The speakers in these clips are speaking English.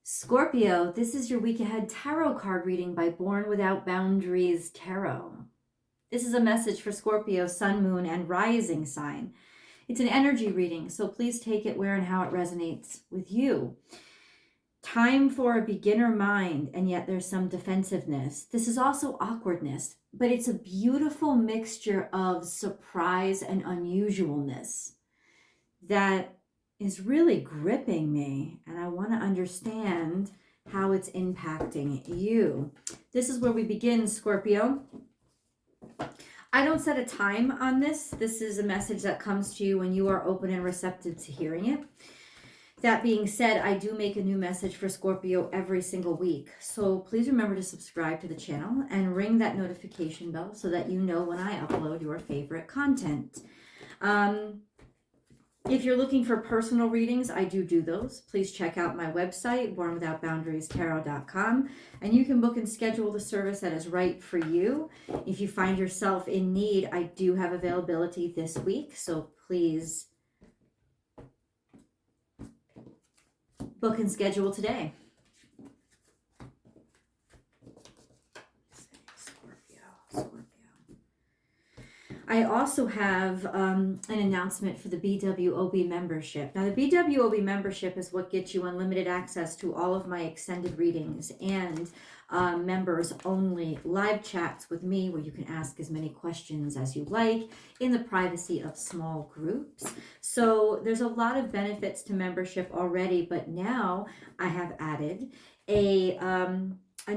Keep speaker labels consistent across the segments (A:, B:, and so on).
A: Scorpio, this is your week ahead tarot card reading by Born Without Boundaries Tarot. This is a message for Scorpio, sun, moon, and rising sign. It's an energy reading, so please take it where and how it resonates with you. Time for a beginner mind, and yet there's some defensiveness. This is also awkwardness, but it's a beautiful mixture of surprise and unusualness that is really gripping me, and I want to understand how it's impacting you. This is where we begin, Scorpio. I don't set a time on this. This is a message that comes to you when you are open and receptive to hearing it. That being said, I do make a new message for Scorpio every single week. So please remember to subscribe to the channel and ring that notification bell so that you know when I upload your favorite content. If you're looking for personal readings, I do those. Please check out my website, bornwithoutboundariestarot.com, and you can book and schedule the service that is right for you. If you find yourself in need, I do have availability this week, so please book and schedule today. Scorpio. I also have an announcement for the BWOB membership. Now, the BWOB membership is what gets you unlimited access to all of my extended readings and members only live chats with me where you can ask as many questions as you like in the privacy of small groups. So there's a lot of benefits to membership already, but now I have added a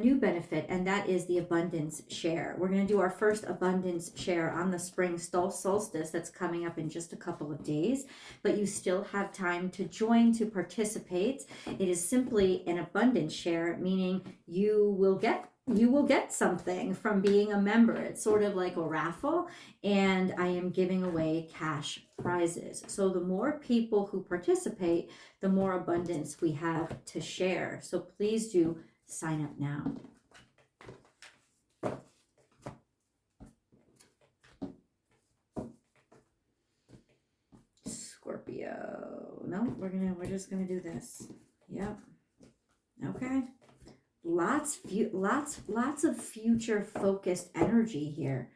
A: new benefit, and that is the abundance share. We're going to do our first abundance share on the spring solstice that's coming up in just a couple of days, but you still have time to join, to participate. It is simply an abundance share, meaning you will get something from being a member. It's sort of like a raffle, and I am giving away cash prizes. So the more people who participate, the more abundance we have to share. So please do sign up now. Scorpio. No, we're just gonna do this. Yep. Okay. Lots of future focused energy here.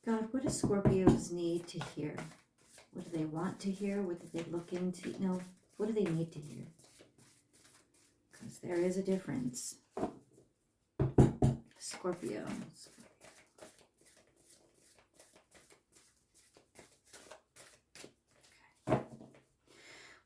A: God, what do Scorpios need to hear? What do they want to hear? What do they look into? No, what do they need to hear? Because there is a difference. Scorpio.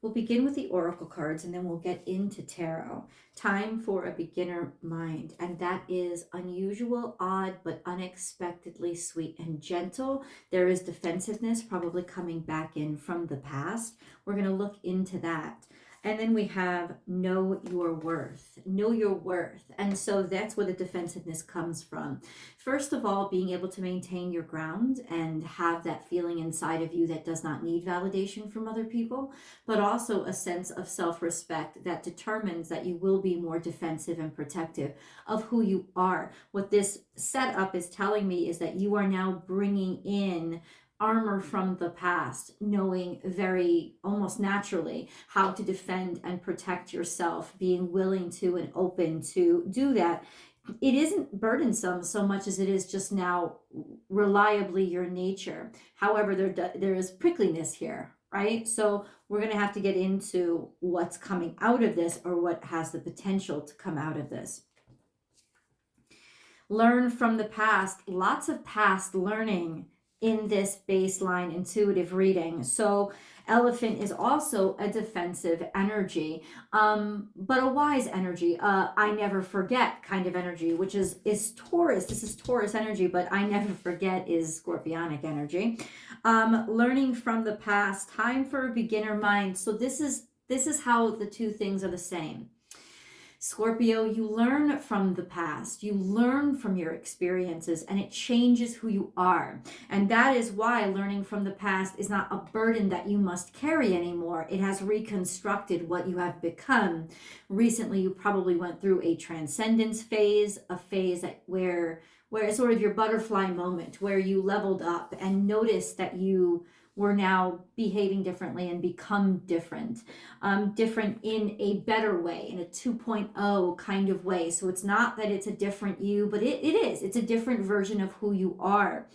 A: We'll begin with the oracle cards and then we'll get into tarot. Time for a beginner mind, and that is unusual, odd, but unexpectedly sweet and gentle. There is defensiveness probably coming back in from the past. We're going to look into that. And then we have know your worth. Know your worth. And so that's where the defensiveness comes from. First of all, being able to maintain your ground and have that feeling inside of you that does not need validation from other people, but also a sense of self-respect that determines that you will be more defensive and protective of who you are. What this setup is telling me is that you are now bringing in armor from the past, knowing very almost naturally how to defend and protect yourself, being willing to and open to do that. It isn't burdensome so much as it is just now reliably your nature. However, there is prickliness here, right? So we're going to have to get into what's coming out of this or what has the potential to come out of this. Learn from the past. Lots of past learning in this baseline intuitive reading. So Elephant is also a defensive energy, but a wise energy. I never forget kind of energy, which is Taurus. This is Taurus energy, but I never forget is Scorpionic energy. Learning from the past, time for a beginner mind. So this is how the two things are the same. Scorpio, you learn from the past, you learn from your experiences, and it changes who you are. And that is why learning from the past is not a burden that you must carry anymore. It has reconstructed what you have become. Recently, you probably went through a transcendence phase, a phase where it's sort of your butterfly moment, where you leveled up and noticed that you were now behaving differently and become different in a better way, in a 2.0 kind of way. So it's not that it's a different you, but it's a different version of who you are.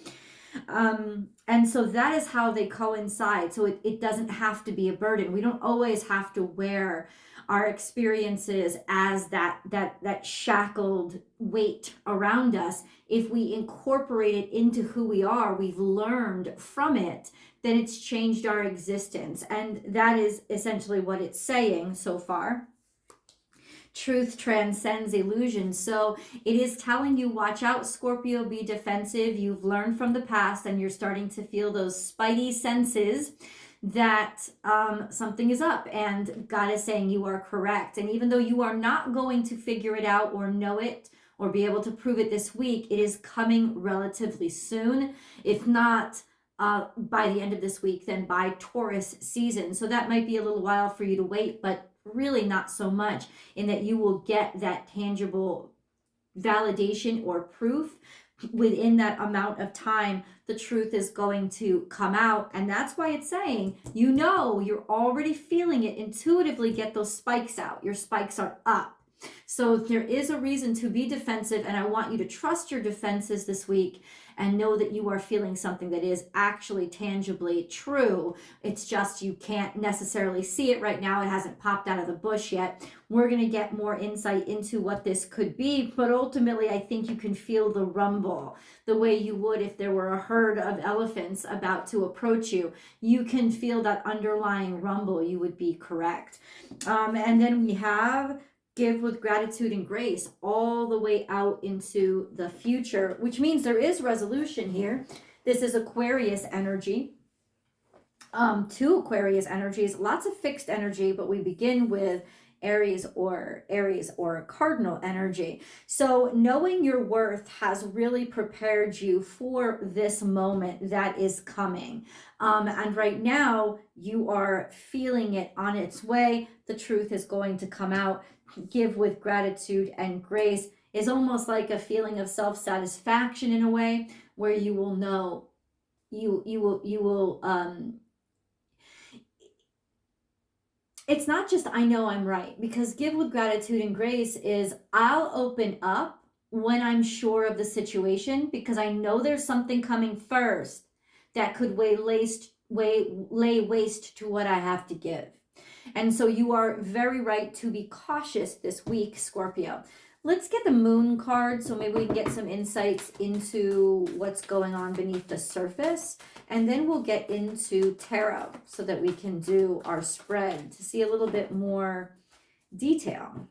A: And so that is how they coincide. So it doesn't have to be a burden. We don't always have to wear our experiences as that shackled weight around us. If we incorporate it into who we are, we've learned from it, then it's changed our existence. And that is essentially what it's saying so far. Truth transcends illusion. So it is telling you, watch out, Scorpio, be defensive. You've learned from the past and you're starting to feel those spidey senses that something is up, and God is saying you are correct. And even though you are not going to figure it out or know it or be able to prove it this week, it is coming relatively soon. If not by the end of this week, then by Taurus season. So that might be a little while for you to wait, but really not so much, in that you will get that tangible validation or proof within that amount of time. The truth is going to come out, and that's why it's saying, you're already feeling it intuitively. Get those spikes out. Your spikes are up. So there is a reason to be defensive, and I want you to trust your defenses this week and know that you are feeling something that is actually tangibly true. It's just you can't necessarily see it right now. It hasn't popped out of the bush yet. We're going to get more insight into what this could be, but ultimately I think you can feel the rumble the way you would if there were a herd of elephants about to approach you. You can feel that underlying rumble. You would be correct. And then we have give with gratitude and grace all the way out into the future, which means there is resolution here. This is Aquarius energy. Two Aquarius energies, lots of fixed energy, but we begin with Aries or cardinal energy. So knowing your worth has really prepared you for this moment that is coming. And right now you are feeling it on its way. The truth is going to come out. Give with gratitude and grace is almost like a feeling of self-satisfaction in a way, where you will know you will it's not just I know I'm right, because give with gratitude and grace is I'll open up when I'm sure of the situation, because I know there's something coming first that could lay waste to what I have to give. And so you are very right to be cautious this week, Scorpio. Let's get the moon card, so maybe we can get some insights into what's going on beneath the surface. And then we'll get into tarot so that we can do our spread to see a little bit more detail.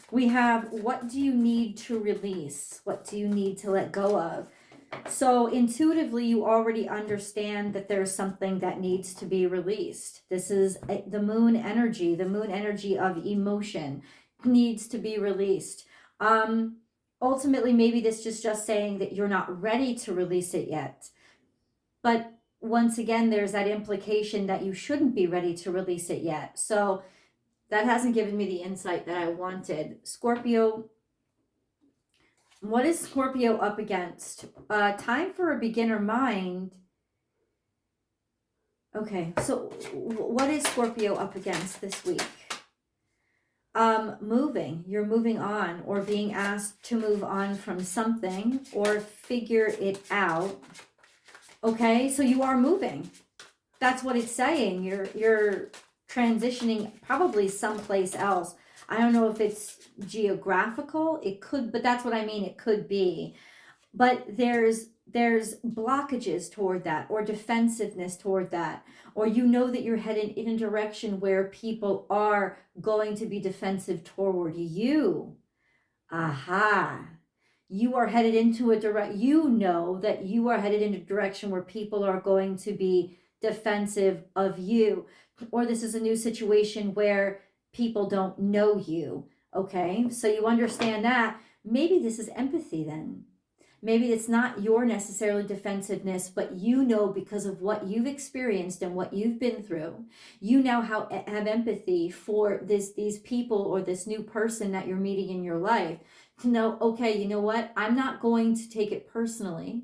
A: We have, what do you need to release? What do you need to let go of? So intuitively, you already understand that there's something that needs to be released. This is the moon energy of emotion needs to be released. Ultimately, maybe this is just saying that you're not ready to release it yet. But once again, there's that implication that you shouldn't be ready to release it yet. So that hasn't given me the insight that I wanted. Scorpio, what is Scorpio up against? Time for a beginner mind. Okay, so what is Scorpio up against this week? You're moving on, or being asked to move on from something or figure it out. Okay, so you are moving. That's what it's saying. You're transitioning probably someplace else. I don't know if it's geographical. It could, but that's what I mean. It could be. But there's there's blockages toward that, or defensiveness toward that, or you know that you're headed in a direction where people are going to be defensive toward you. Aha. You are headed into you know that you are headed in a direction where people are going to be defensive of you. Or this is a new situation where people don't know you. Okay, so you understand that. Maybe this is empathy then. Maybe it's not your necessarily defensiveness, but you know, because of what you've experienced and what you've been through, you now have empathy for these people or this new person that you're meeting in your life, to know, okay, you know what? I'm not going to take it personally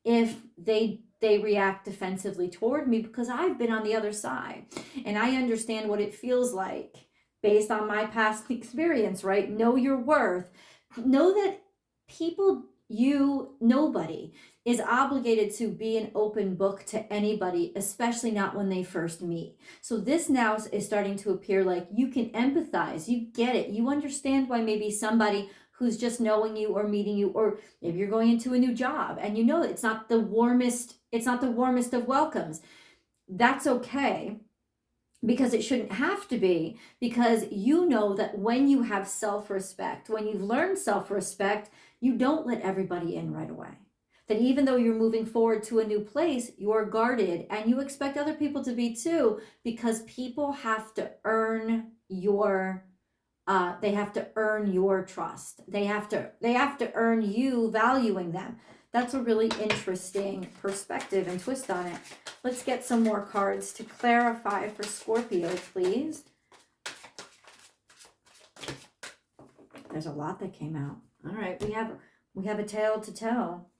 A: if they react defensively toward me, because I've been on the other side and I understand what it feels like based on my past experience, right? Know your worth. Know that nobody is obligated to be an open book to anybody, especially not when they first meet. So this now is starting to appear like you can empathize, you get it, you understand why maybe somebody who's just knowing you or meeting you, or maybe you're going into a new job and you know it's not the warmest of welcomes. That's okay, because it shouldn't have to be, because you know that when you have self-respect, when you've learned self-respect, you don't let everybody in right away. That even though you're moving forward to a new place, you're guarded, and you expect other people to be too, because people have to earn your they have to earn your trust. They have to earn you valuing them. That's a really interesting perspective and twist on it. Let's get some more cards to clarify for Scorpio, please. There's a lot that came out. All right, we have a tale to tell.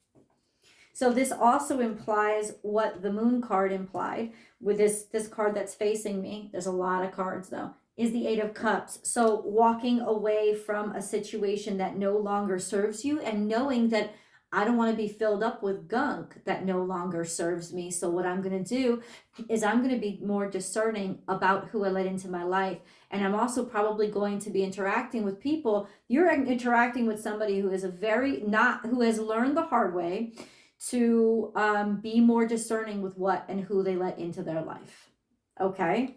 A: So this also implies what the moon card implied with this card that's facing me. There's a lot of cards though. Is the Eight of Cups. So walking away from a situation that no longer serves you, and knowing that I don't want to be filled up with gunk that no longer serves me. So what I'm going to do is I'm going to be more discerning about who I let into my life. And I'm also probably going to be interacting with people. You're interacting with somebody who is who has learned the hard way to be more discerning with what and who they let into their life. Okay?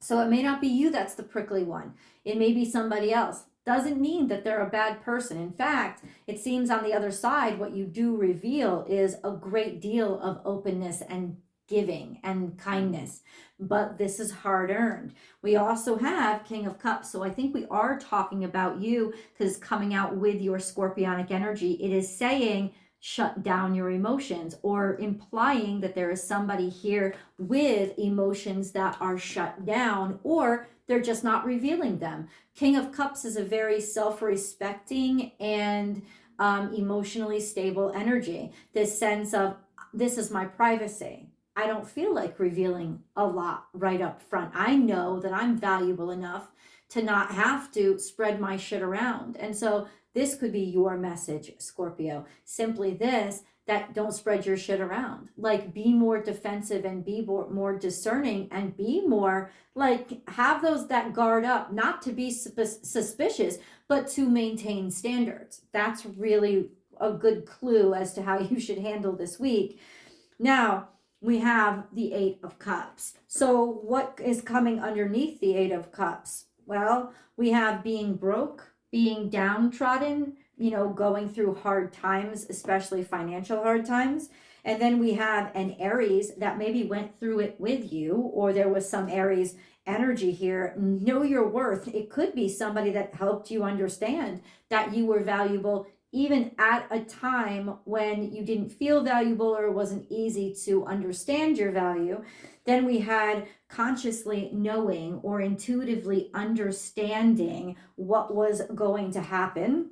A: So it may not be you that's the prickly one. It may be somebody else. Doesn't mean that they're a bad person. In fact, it seems on the other side, what you do reveal is a great deal of openness and giving and kindness. But this is hard earned. We also have King of Cups. So I think we are talking about you, because coming out with your scorpionic energy, it is saying, shut down your emotions, or implying that there is somebody here with emotions that are shut down, or they're just not revealing them. King of Cups is a very self-respecting and emotionally stable energy. This sense of, this is my privacy. I don't feel like revealing a lot right up front. I know that I'm valuable enough to not have to spread my shit around. And so this could be your message, Scorpio. Simply this, that don't spread your shit around. Like, be more defensive and be more discerning, and be more like, have that guard up, not to be suspicious, but to maintain standards. That's really a good clue as to how you should handle this week. Now, we have the Eight of Cups. So what is coming underneath the Eight of Cups? Well, we have being broke, being downtrodden, going through hard times, especially financial hard times. And then we have an Aries that maybe went through it with you, or there was some Aries energy here. Know your worth. It could be somebody that helped you understand that you were valuable, even at a time when you didn't feel valuable, or it wasn't easy to understand your value. Then we had consciously knowing or intuitively understanding what was going to happen.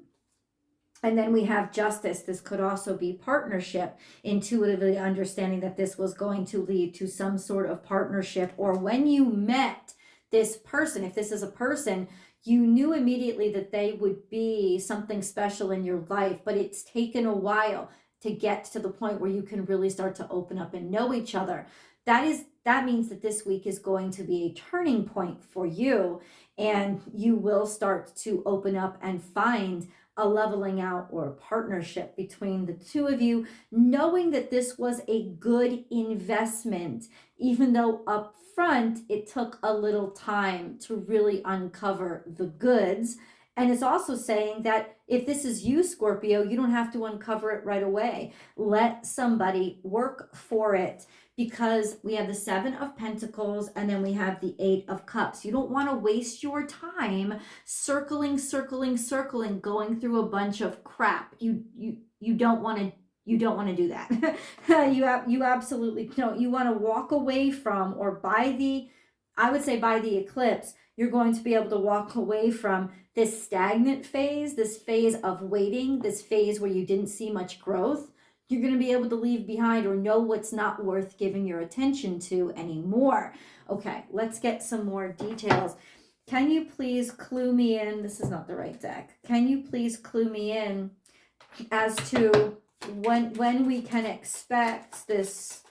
A: And then we have Justice. This could also be partnership, intuitively understanding that this was going to lead to some sort of partnership. Or when you met this person, if this is a person, you knew immediately that they would be something special in your life, but it's taken a while to get to the point where you can really start to open up and know each other. That means that this week is going to be a turning point for you, and you will start to open up and find a leveling out or a partnership between the two of you, knowing that this was a good investment, even though up front it took a little time to really uncover the goods. And it's also saying that if this is you, Scorpio, you don't have to uncover it right away. Let somebody work for it, because we have the 7 of Pentacles and then we have the 8 of Cups. You don't want to waste your time circling, going through a bunch of crap. You don't want to do that. you absolutely don't. You want to walk away from, or by the eclipse, you're going to be able to walk away from this stagnant phase, this phase of waiting, this phase where you didn't see much growth. You're going to be able to leave behind or know what's not worth giving your attention to anymore. Okay, let's get some more details. Can you please clue me in? This is not the right deck. Can you please clue me in as to when we can expect this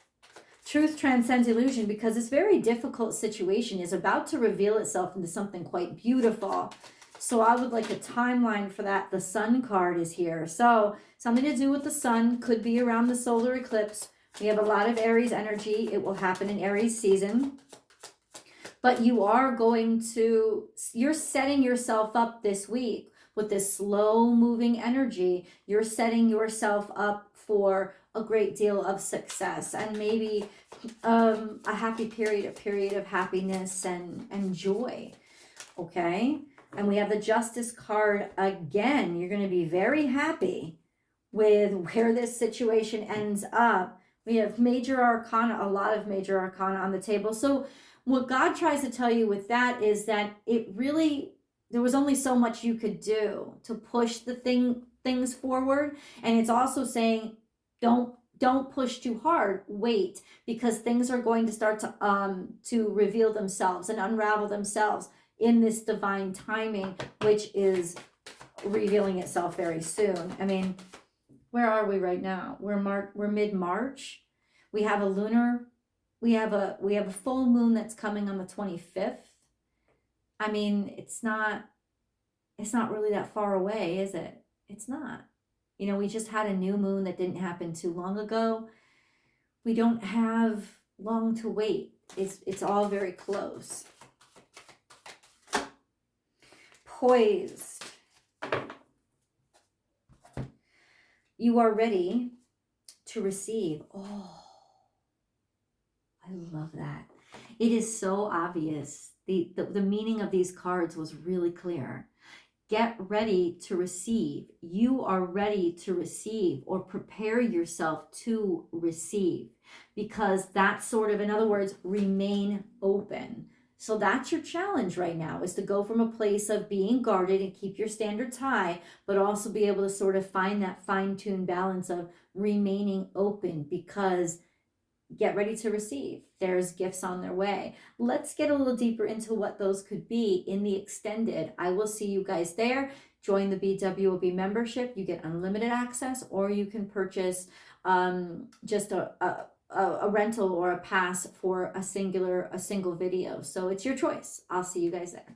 A: truth transcends illusion? Because this very difficult situation is about to reveal itself into something quite beautiful. So I would like a timeline for that. The Sun card is here. So something to do with the Sun, could be around the solar eclipse. We have a lot of Aries energy. It will happen in Aries season. But you're setting yourself up this week with this slow moving energy. You're setting yourself up for a great deal of success and maybe a happy period, a period of happiness and joy. Okay. And we have the Justice card again. You're going to be very happy with where this situation ends up. We have major arcana, a lot of major arcana on the table. So what God tries to tell you with that is that there was only so much you could do to push the things forward. And it's also saying, don't push too hard. Wait, because things are going to start to reveal themselves and unravel themselves in this divine timing, which is revealing itself very soon. I mean, where are we right now? We're mid-March. We have a full moon that's coming on the 25th. I mean, it's not really that far away, is it? It's not. We just had a new moon that didn't happen too long ago. We don't have long to wait. It's all very close. Poised. You are ready to receive. Oh, I love that. It is so obvious. The meaning of these cards was really clear. Get ready to receive. You are ready to receive, or prepare yourself to receive, because that's sort of, in other words, remain open. So that's your challenge right now, is to go from a place of being guarded and keep your standards high, but also be able to sort of find that fine-tuned balance of remaining open, because get ready to receive. There's gifts on their way. Let's get a little deeper into what those could be in the extended. I will see you guys there. Join the BWOB membership. You get unlimited access, or you can purchase just a rental or a pass for a single video. So it's your choice. I'll see you guys there.